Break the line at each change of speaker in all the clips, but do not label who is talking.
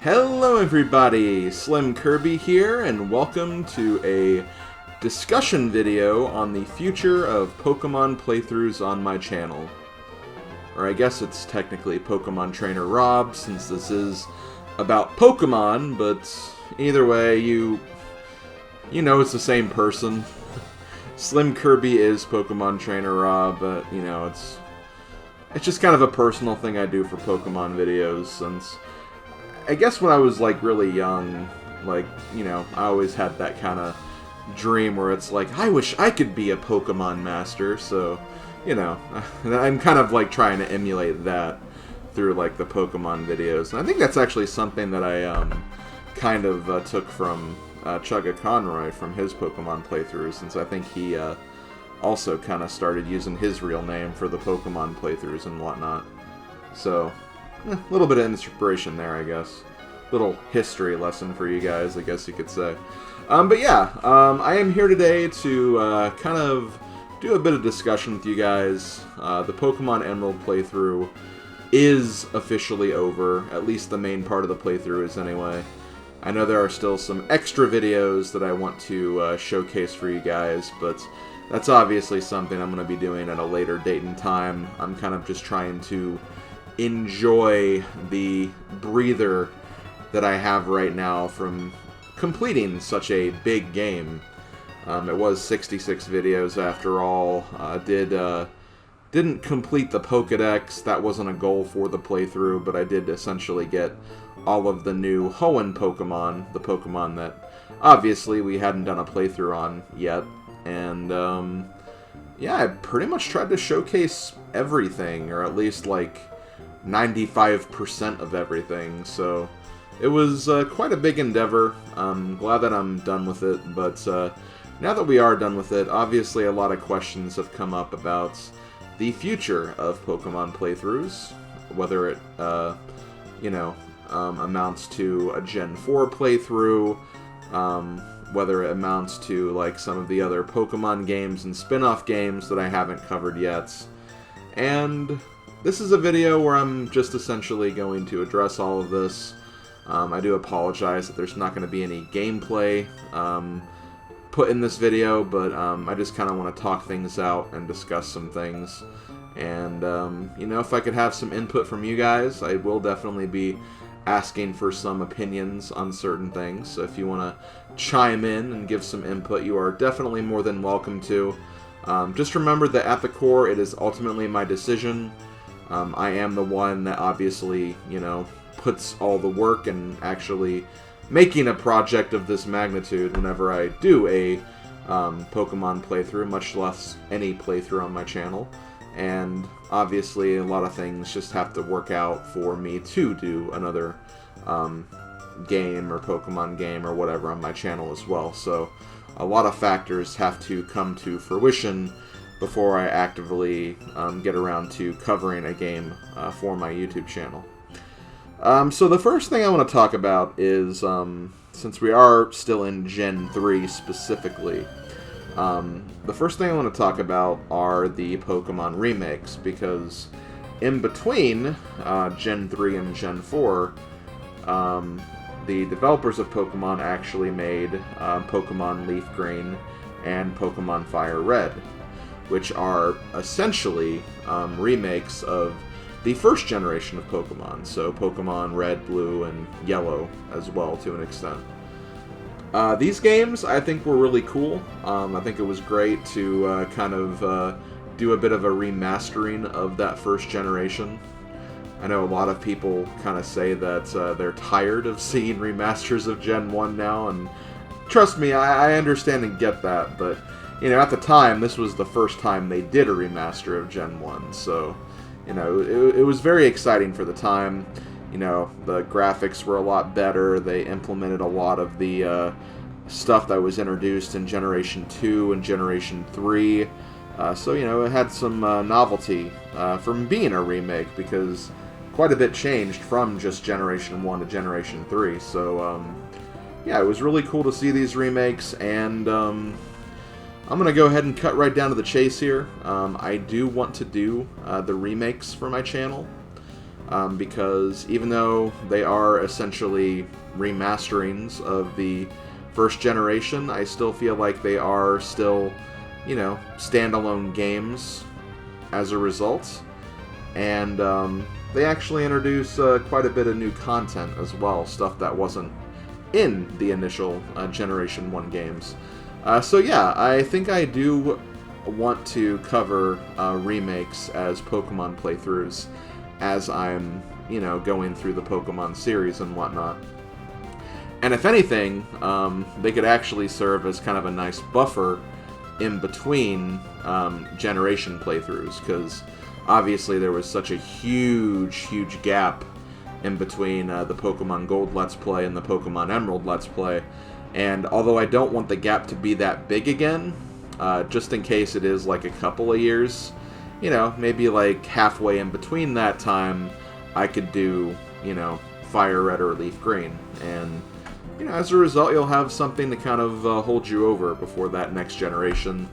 Hello everybody, Slim Kirby here, and welcome to a discussion video on the future of Pokemon playthroughs on my channel. Or I guess it's technically Pokemon Trainer Rob, since this is about Pokemon, but either way, you know it's the same person. Slim Kirby is Pokemon Trainer Rob, but, you know, it's just kind of a personal thing I do for Pokemon videos, since I guess when I was, like, really young, like, you know, I always had that kind of dream where it's like, I wish I could be a Pokemon master, so, you know, I'm kind of, like, trying to emulate that through, like, the Pokemon videos. And I think that's actually something that I, kind of took from Chugga Conroy from his Pokemon playthroughs, since I think he, also kind of started using his real name for the Pokemon playthroughs and whatnot. So, a little bit of inspiration there, I guess. Little history lesson for you guys, I guess you could say. But yeah, I am here today to kind of do a bit of discussion with you guys. The Pokemon Emerald playthrough is officially over. At least the main part of the playthrough is anyway. I know there are still some extra videos that I want to showcase for you guys, but that's obviously something I'm going to be doing at a later date and time. I'm kind of just trying to enjoy the breather that I have right now from completing such a big game. It was 66 videos after all. Didn't complete the Pokedex. That wasn't a goal for the playthrough, but I did essentially get all of the new Hoenn Pokemon, the Pokemon that obviously we hadn't done a playthrough on yet. And yeah, I pretty much tried to showcase everything, or at least like 95% of everything, so it was quite a big endeavor. I'm glad that I'm done with it, but now that we are done with it, obviously a lot of questions have come up about the future of Pokemon playthroughs, whether it, amounts to a Gen 4 playthrough, whether it amounts to like some of the other Pokemon games and spin-off games that I haven't covered yet, and this is a video where I'm just essentially going to address all of this. I do apologize that there's not going to be any gameplay put in this video, but I just kind of want to talk things out and discuss some things. And, you know, if I could have some input from you guys, I will definitely be asking for some opinions on certain things. So if you want to chime in and give some input, you are definitely more than welcome to. Just remember that at the core, it is ultimately my decision. I am the one that obviously, you know, puts all the work in actually making a project of this magnitude whenever I do a Pokemon playthrough, much less any playthrough on my channel. And obviously a lot of things just have to work out for me to do another game or Pokemon game or whatever on my channel as well. So a lot of factors have to come to fruition before I actively get around to covering a game for my YouTube channel. So the first thing I want to talk about is, since we are still in Gen 3 specifically, the first thing I want to talk about are the Pokemon remakes, because in between Gen 3 and Gen 4, the developers of Pokemon actually made Pokemon Leaf Green and Pokemon Fire Red, which are essentially remakes of the first generation of Pokemon, so Pokemon Red, Blue, and Yellow as well to an extent. These games, I think, were really cool. I think it was great to kind of do a bit of a remastering of that first generation. I know a lot of people kind of say that they're tired of seeing remasters of Gen 1 now, and trust me, I understand and get that, but you know, at the time, this was the first time they did a remaster of Gen 1, so, you know, it was very exciting for the time. You know, the graphics were a lot better, they implemented a lot of the stuff that was introduced in Generation 2 and Generation 3, so, you know, it had some novelty from being a remake, because quite a bit changed from just Generation 1 to Generation 3, so, yeah, it was really cool to see these remakes, and I'm going to go ahead and cut right down to the chase here. I do want to do the remakes for my channel. because even though they are essentially remasterings of the first generation, I still feel like they are still, standalone games as a result. And they actually introduce quite a bit of new content as well, stuff that wasn't in the initial Generation 1 games. So yeah, I think I do want to cover remakes as Pokemon playthroughs as I'm, going through the Pokemon series and whatnot. And if anything, they could actually serve as kind of a nice buffer in between generation playthroughs, because obviously there was such a huge gap in between the Pokemon Gold Let's Play and the Pokemon Emerald Let's Play. And although I don't want the gap to be that big again, just in case it is like a couple of years, maybe like halfway in between that time, I could do, Fire Red or Leaf Green. And, as a result, you'll have something to kind of hold you over before that next generation.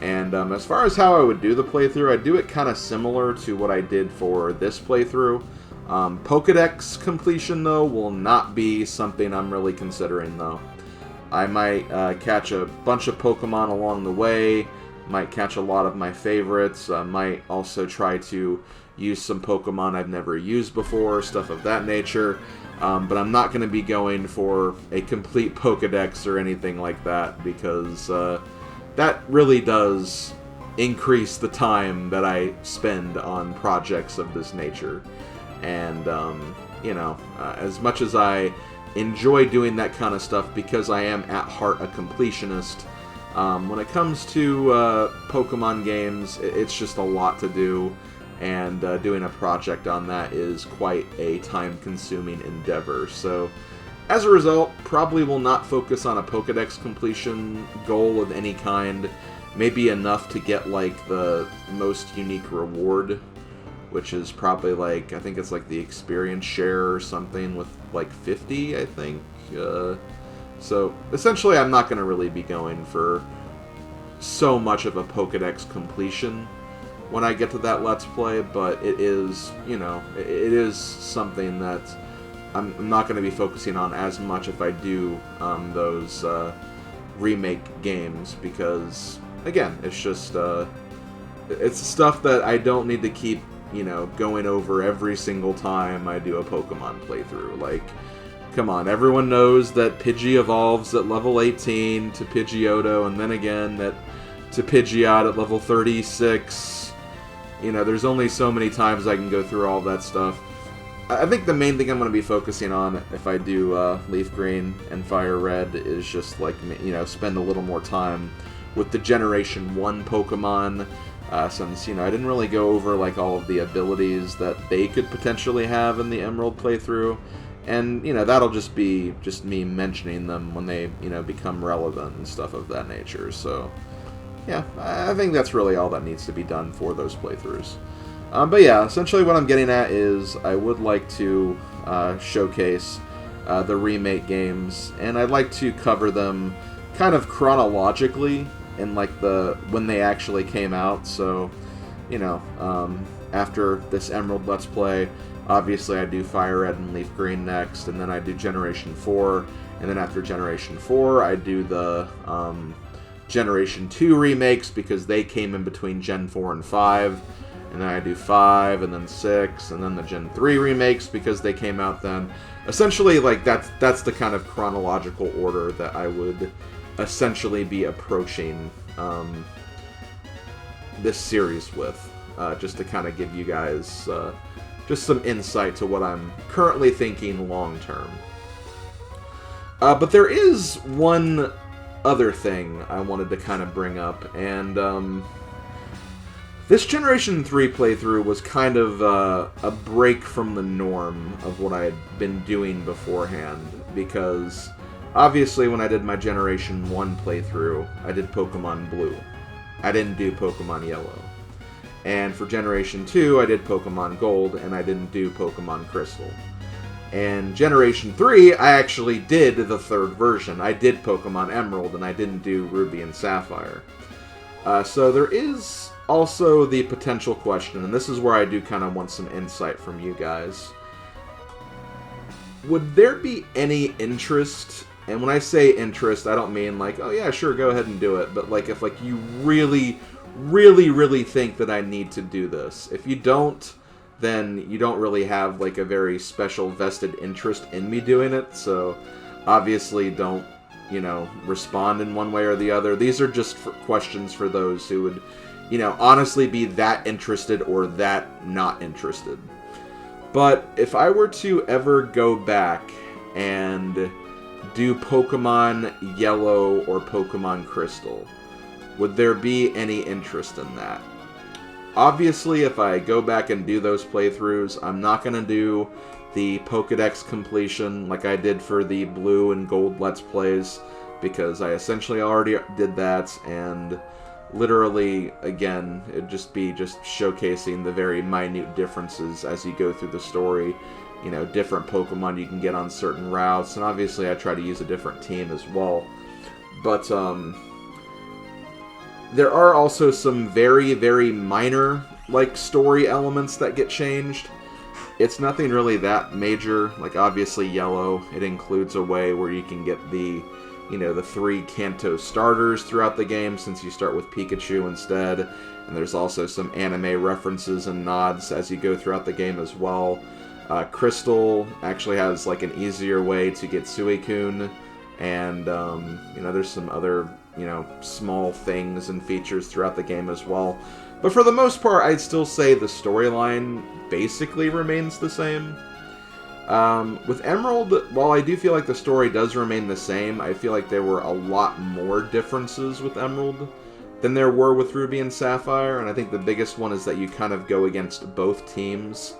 And as far as how I would do the playthrough, I do it kind of similar to what I did for this playthrough. Pokedex completion, though, will not be something I'm really considering, though. I might catch a bunch of Pokemon along the way, might catch a lot of my favorites, might also try to use some Pokemon I've never used before, stuff of that nature, but I'm not going to be going for a complete Pokedex or anything like that, because that really does increase the time that I spend on projects of this nature. And, as much as I enjoy doing that kind of stuff because I am at heart a completionist, when it comes to Pokemon games, it's just a lot to do, and doing a project on that is quite a time-consuming endeavor. So, as a result, probably will not focus on a Pokedex completion goal of any kind. Maybe enough to get, like, the most unique reward, which is probably, like, I think it's like the experience share or something with, like, 50, I think. So, essentially, I'm not going to really be going for so much of a Pokedex completion when I get to that Let's Play, but it is, it is something that I'm not going to be focusing on as much if I do those remake games, because, again, it's just, it's stuff that I don't need to keep, going over every single time I do a Pokemon playthrough. Like, come on, everyone knows that Pidgey evolves at level 18 to Pidgeotto, and then again to Pidgeot at level 36. There's only so many times I can go through all that stuff. I think the main thing I'm going to be focusing on if I do Leaf Green and Fire Red is just, like, spend a little more time with the Generation 1 Pokemon, since, I didn't really go over, like, all of the abilities that they could potentially have in the Emerald playthrough, and, that'll just be me mentioning them when they, become relevant and stuff of that nature. So, yeah, I think that's really all that needs to be done for those playthroughs. But yeah, essentially what I'm getting at is I would like to showcase the remake games, and I'd like to cover them kind of chronologically in, like, when they actually came out. So, after this Emerald Let's Play, obviously I do Fire Red and Leaf Green next, and then I do Generation 4, and then after Generation 4 I do the Generation 2 remakes, because they came in between Gen 4 and 5, and then I do 5, and then 6, and then the Gen 3 remakes, because they came out then. Essentially, like, that's the kind of chronological order that I would essentially be approaching this series with, just to kind of give you guys just some insight to what I'm currently thinking long-term. But there is one other thing I wanted to kind of bring up, and this Generation 3 playthrough was kind of a break from the norm of what I had been doing beforehand, because obviously when I did my Generation 1 playthrough, I did Pokemon Blue. I didn't do Pokemon Yellow. And for Generation 2, I did Pokemon Gold, and I didn't do Pokemon Crystal. And Generation 3, I actually did the third version. I did Pokemon Emerald, and I didn't do Ruby and Sapphire. So there is also the potential question, and this is where I do kind of want some insight from you guys. Would there be any interest, and when I say interest, I don't mean like, oh yeah, sure, go ahead and do it, but like if like you really, really, really think that I need to do this. If you don't, then you don't really have like a very special vested interest in me doing it, so obviously don't, you know, respond in one way or the other. These are just questions for those who would, you know, honestly be that interested or that not interested. But if I were to ever go back and do Pokemon Yellow or Pokemon Crystal, would there be any interest in that? Obviously, if I go back and do those playthroughs, I'm not going to do the Pokedex completion like I did for the Blue and Gold Let's Plays, because I essentially already did that, and literally, again, it'd just be showcasing the very minute differences as you go through the story. You know, different Pokemon you can get on certain routes, and obviously I try to use a different team as well. But, there are also some very, very minor, like, story elements that get changed. It's nothing really that major. Like, obviously, Yellow, it includes a way where you can get the, you know, the 3 Kanto starters throughout the game, since you start with Pikachu instead. And there's also some anime references and nods as you go throughout the game as well. Crystal actually has, like, an easier way to get Suicune. And, you know, there's some other, you know, small things and features throughout the game as well. But for the most part, I'd still say the storyline basically remains the same. With Emerald, while I do feel like the story does remain the same, I feel like there were a lot more differences with Emerald than there were with Ruby and Sapphire, and I think the biggest one is that you kind of go against both teams,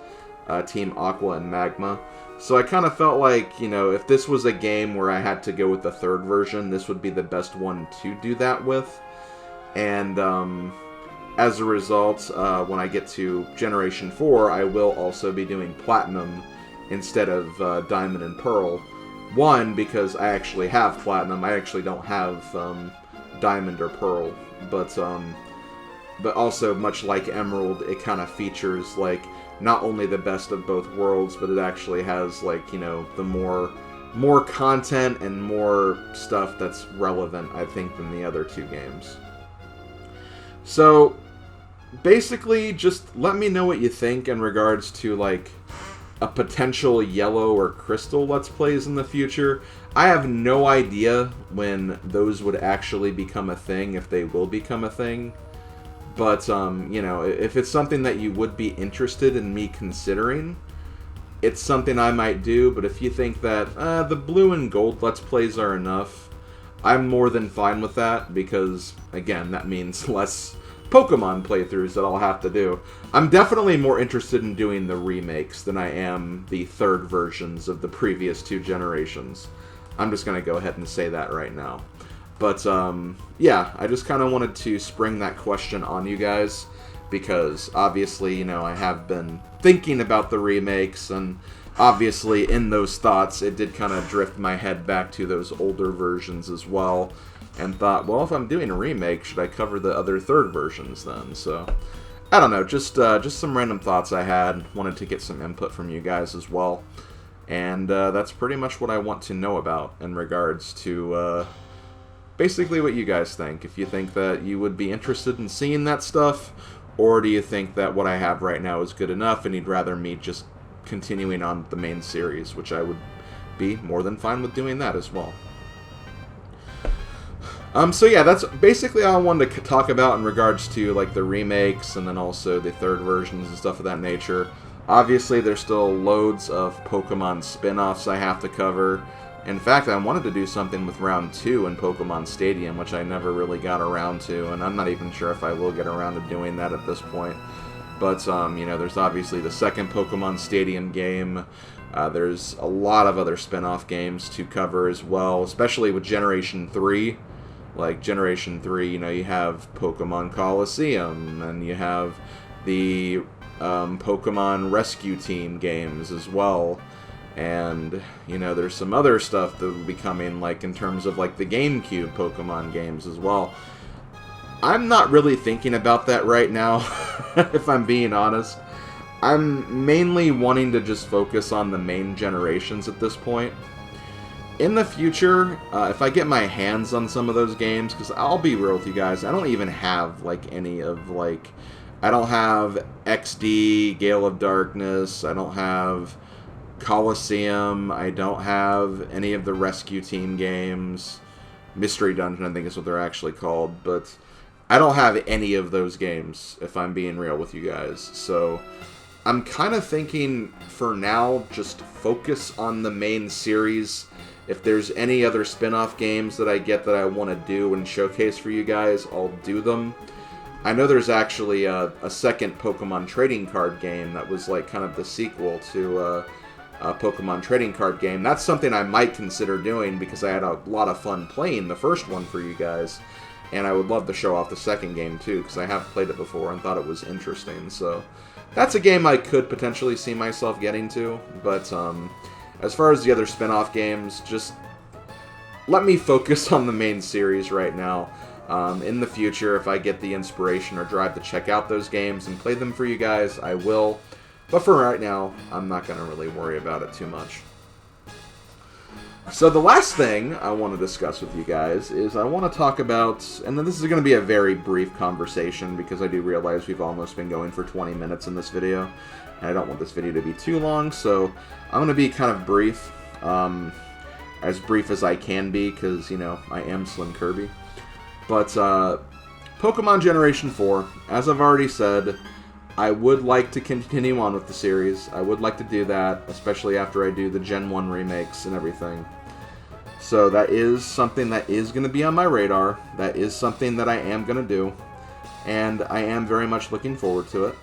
Team Aqua and Magma. So I kind of felt like, you know, if this was a game where I had to go with the 3rd version, this would be the best one to do that with. And as a result, when I get to Generation 4, I will also be doing Platinum instead of Diamond and Pearl. One, because I actually have Platinum. I actually don't have Diamond or Pearl. But also, much like Emerald, it kind of features, like, not only the best of both worlds, but it actually has, like, you know, the more content and more stuff that's relevant, I think, than the other 2 games. So, basically, just let me know what you think in regards to, like, a potential Yellow or Crystal Let's Plays in the future. I have no idea when those would actually become a thing, if they will become a thing. But, you know, if it's something that you would be interested in me considering, it's something I might do. But if you think that the Blue and Gold Let's Plays are enough, I'm more than fine with that, because, again, that means less Pokemon playthroughs that I'll have to do. I'm definitely more interested in doing the remakes than I am the 3rd versions of the previous 2 generations. I'm just going to go ahead and say that right now. But, yeah, I just kind of wanted to spring that question on you guys, because obviously, you know, I have been thinking about the remakes, and obviously in those thoughts, it did kind of drift my head back to those older versions as well, and thought, well, if I'm doing a remake, should I cover the other 3rd versions then? So, I don't know, just some random thoughts I had, wanted to get some input from you guys as well, and that's pretty much what I want to know about in regards to, basically what you guys think. If you think that you would be interested in seeing that stuff, or do you think that what I have right now is good enough and you'd rather me just continuing on the main series, which I would be more than fine with doing that as well. So yeah, that's basically all I wanted to talk about in regards to, like, the remakes and then also the 3rd versions and stuff of that nature. Obviously, there's still loads of Pokemon spin-offs I have to cover. In fact, I wanted to do something with Round 2 in Pokemon Stadium, which I never really got around to, and I'm not even sure if I will get around to doing that at this point. But, you know, there's obviously the 2nd Pokemon Stadium game. There's a lot of other spin-off games to cover as well, especially with Generation 3. Like, Generation 3, you know, you have Pokemon Coliseum, and you have the Pokemon Rescue Team games as well. And, you know, there's some other stuff that will be coming, like, in terms of, like, the GameCube Pokemon games as well. I'm not really thinking about that right now, if I'm being honest. I'm mainly wanting to just focus on the main generations at this point. In the future, if I get my hands on some of those games, because I'll be real with you guys, I don't even have, like, any of, like... I don't have XD, Gale of Darkness, I don't have Coliseum, I don't have any of the Rescue Team games. Mystery Dungeon, I think is what they're actually called, but I don't have any of those games, if I'm being real with you guys. So I'm kind of thinking, for now, just focus on the main series. If there's any other spin-off games that I get that I want to do and showcase for you guys, I'll do them. I know there's actually a second Pokemon trading card game that was like kind of the sequel to a Pokemon trading card game. That's something I might consider doing because I had a lot of fun playing the first one for you guys. And I would love to show off the second game too, because I have played it before and thought it was interesting. So that's a game I could potentially see myself getting to. But as far as the other spin-off games, just let me focus on the main series right now. In the future, if I get the inspiration or drive to check out those games and play them for you guys, I will. But for right now, I'm not going to really worry about it too much. So the last thing I want to discuss with you guys is I want to talk about, and then this is going to be a very brief conversation because I do realize we've almost been going for 20 minutes in this video, and I don't want this video to be too long, so I'm going to be kind of brief, as brief as I can be, because, you know, I am Slim Kirby. But Pokemon Generation 4, as I've already said, I would like to continue on with the series. I would like to do that, especially after I do the Gen 1 remakes and everything. So that is something that is going to be on my radar. That is something that I am going to do. And I am very much looking forward to it.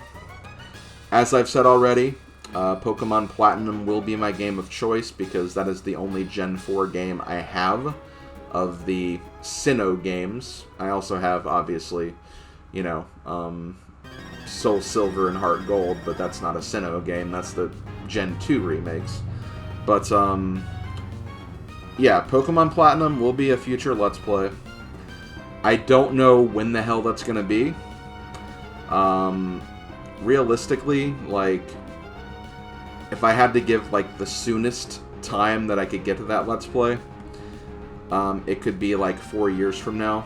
As I've said already, Pokemon Platinum will be my game of choice because that is the only Gen 4 game I have of the Sinnoh games. I also have, obviously, you know, Soul Silver and Heart Gold, but that's not a Sinnoh game. That's the Gen 2 remakes. But, yeah, Pokemon Platinum will be a future Let's Play. I don't know when the hell that's going to be. Realistically, like, if I had to give, like, the soonest time that I could get to that Let's Play, it could be, like, 4 years from now.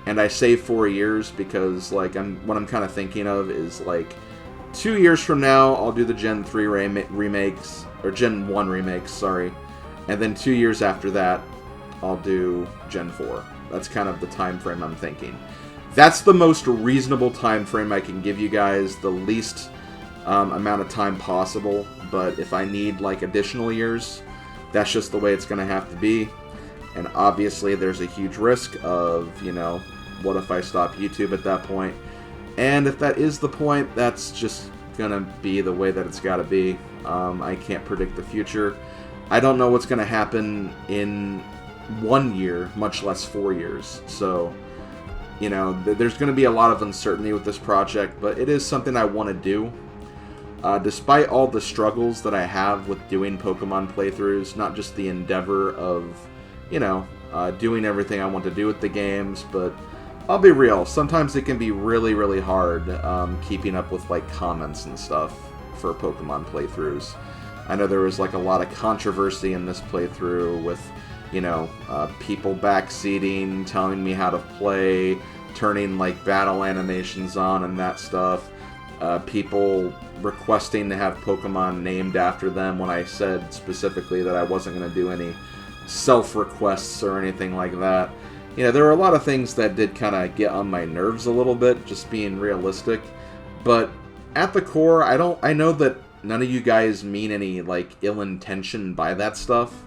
And I say 4 years because, like, what I'm kind of thinking of is, like, 2 years from now, I'll do the Gen 3 remakes, or Gen 1 remakes, sorry. And then 2 years after that, I'll do Gen 4. That's kind of the time frame I'm thinking. That's the most reasonable time frame I can give you guys, the least amount of time possible. But if I need, like, additional years, that's just the way it's going to have to be. And obviously, there's a huge risk of, you know, what if I stop YouTube at that point? And if that is the point, that's just going to be the way that it's got to be. I can't predict the future. I don't know what's going to happen in 1 year, much less 4 years. So, you know, there's going to be a lot of uncertainty with this project, but it is something I want to do. Despite all the struggles that I have with doing Pokemon playthroughs, not just the endeavor of, you know, doing everything I want to do with the games, but I'll be real, sometimes it can be really, really hard keeping up with, like, comments and stuff for Pokemon playthroughs. I know there was, like, a lot of controversy in this playthrough with, you know, people backseating, telling me how to play, turning, like, battle animations on and that stuff. People requesting to have Pokemon named after them when I said specifically that I wasn't going to do any self-requests or anything like that. You know, there were a lot of things that did kind of get on my nerves a little bit, just being realistic. But at the core, I know that none of you guys mean any, like, ill intention by that stuff.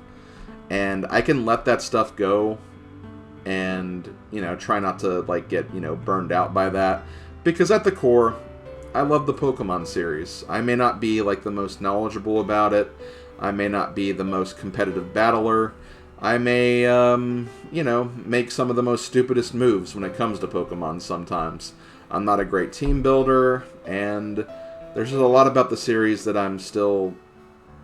And I can let that stuff go and, you know, try not to, like, get, you know, burned out by that. Because at the core, I love the Pokemon series. I may not be, like, the most knowledgeable about it. I may not be the most competitive battler. I may, you know, make some of the most stupidest moves when it comes to Pokemon sometimes. I'm not a great team builder, and there's just a lot about the series that I'm still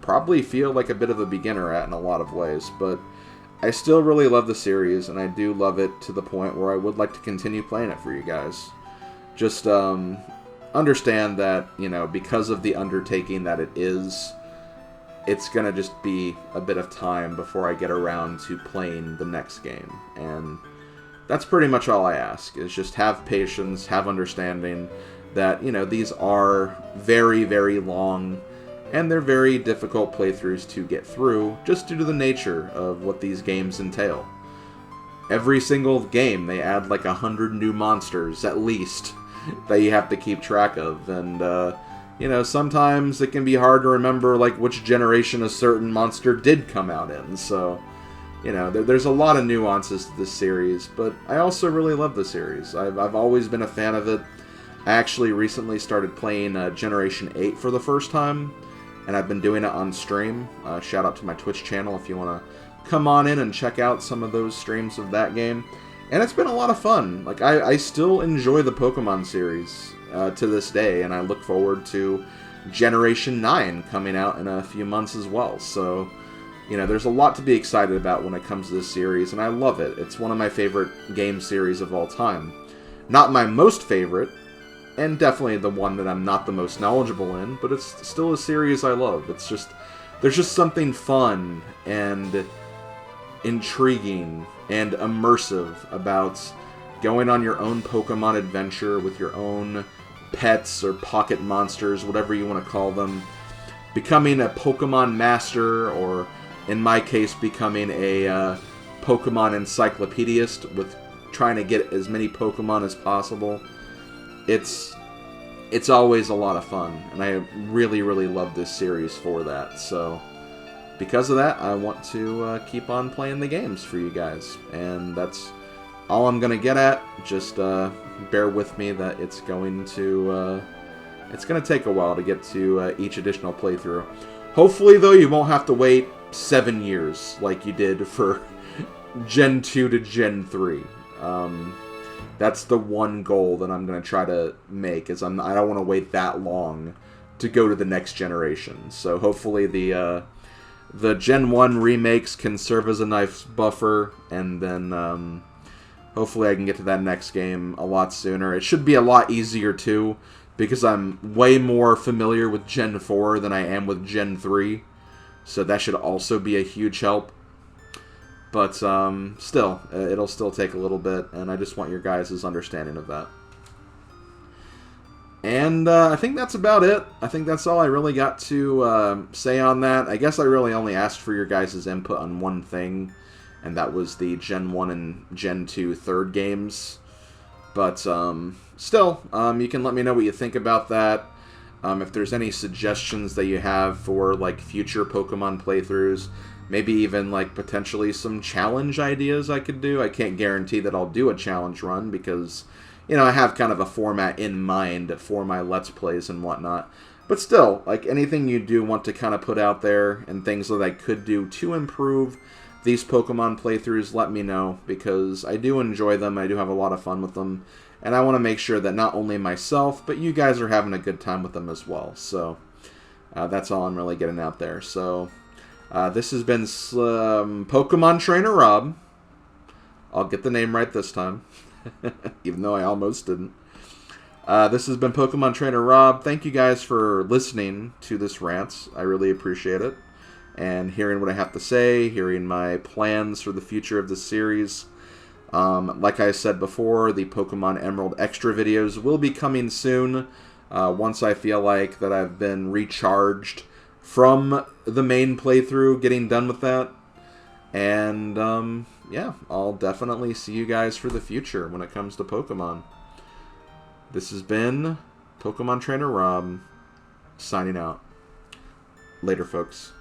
probably feel like a bit of a beginner at in a lot of ways. But I still really love the series, and I do love it to the point where I would like to continue playing it for you guys. Just understand that, you know, because of the undertaking that it is, it's going to just be a bit of time before I get around to playing the next game. And that's pretty much all I ask, is just have patience, have understanding that, you know, these are very, very long, and they're very difficult playthroughs to get through, just due to the nature of what these games entail. Every single game, they add like 100 new monsters, at least, that you have to keep track of, and, you know, sometimes it can be hard to remember, like, which generation a certain monster did come out in, so, you know, there's a lot of nuances to this series, but I also really love the series. I've always been a fan of it. I actually recently started playing Generation 8 for the first time, and I've been doing it on stream. Shout out to my Twitch channel if you want to come on in and check out some of those streams of that game. And it's been a lot of fun. Like, I still enjoy the Pokemon series to this day, and I look forward to Generation 9 coming out in a few months as well. So, you know, there's a lot to be excited about when it comes to this series, and I love it. It's one of my favorite game series of all time. Not my most favorite, and definitely the one that I'm not the most knowledgeable in, but it's still a series I love. It's just, there's just something fun and intriguing and immersive about going on your own Pokemon adventure with your own pets or pocket monsters, whatever you want to call them, becoming a Pokemon master, or in my case, becoming a Pokemon encyclopedist with trying to get as many Pokemon as possible. It's always a lot of fun, and I really, really love this series for that. So, because of that, I want to keep on playing the games for you guys, and that's all I'm gonna get at. Just bear with me that it's going to take a while to get to each additional playthrough. Hopefully, though, you won't have to wait 7 years like you did for Gen 2 to Gen 3. That's the one goal that I'm going to try to make, is I don't want to wait that long to go to the next generation. So hopefully the Gen 1 remakes can serve as a nice buffer, and then hopefully I can get to that next game a lot sooner. It should be a lot easier too, because I'm way more familiar with Gen 4 than I am with Gen 3. So that should also be a huge help. But still, it'll still take a little bit, and I just want your guys' understanding of that. And I think that's about it. I think that's all I really got to say on that. I guess I really only asked for your guys' input on one thing, and that was the Gen 1 and Gen 2 third games. But still, you can let me know what you think about that. If there's any suggestions that you have for, like, future Pokemon playthroughs, maybe even, like, potentially some challenge ideas I could do. I can't guarantee that I'll do a challenge run because, you know, I have kind of a format in mind for my Let's Plays and whatnot. But still, like, anything you do want to kind of put out there and things that I could do to improve these Pokemon playthroughs, let me know, because I do enjoy them. I do have a lot of fun with them. And I want to make sure that not only myself, but you guys are having a good time with them as well. So, that's all I'm really getting out there. So, this has been Pokemon Trainer Rob. I'll get the name right this time, even though I almost didn't. This has been Pokemon Trainer Rob. Thank you guys for listening to this rant. I really appreciate it. And hearing what I have to say, hearing my plans for the future of this series. Like I said before, the Pokemon Emerald Extra videos will be coming soon, once I feel like that I've been recharged from the main playthrough, getting done with that. And, yeah, I'll definitely see you guys for the future when it comes to Pokemon. This has been Pokemon Trainer Rob, signing out. Later, folks.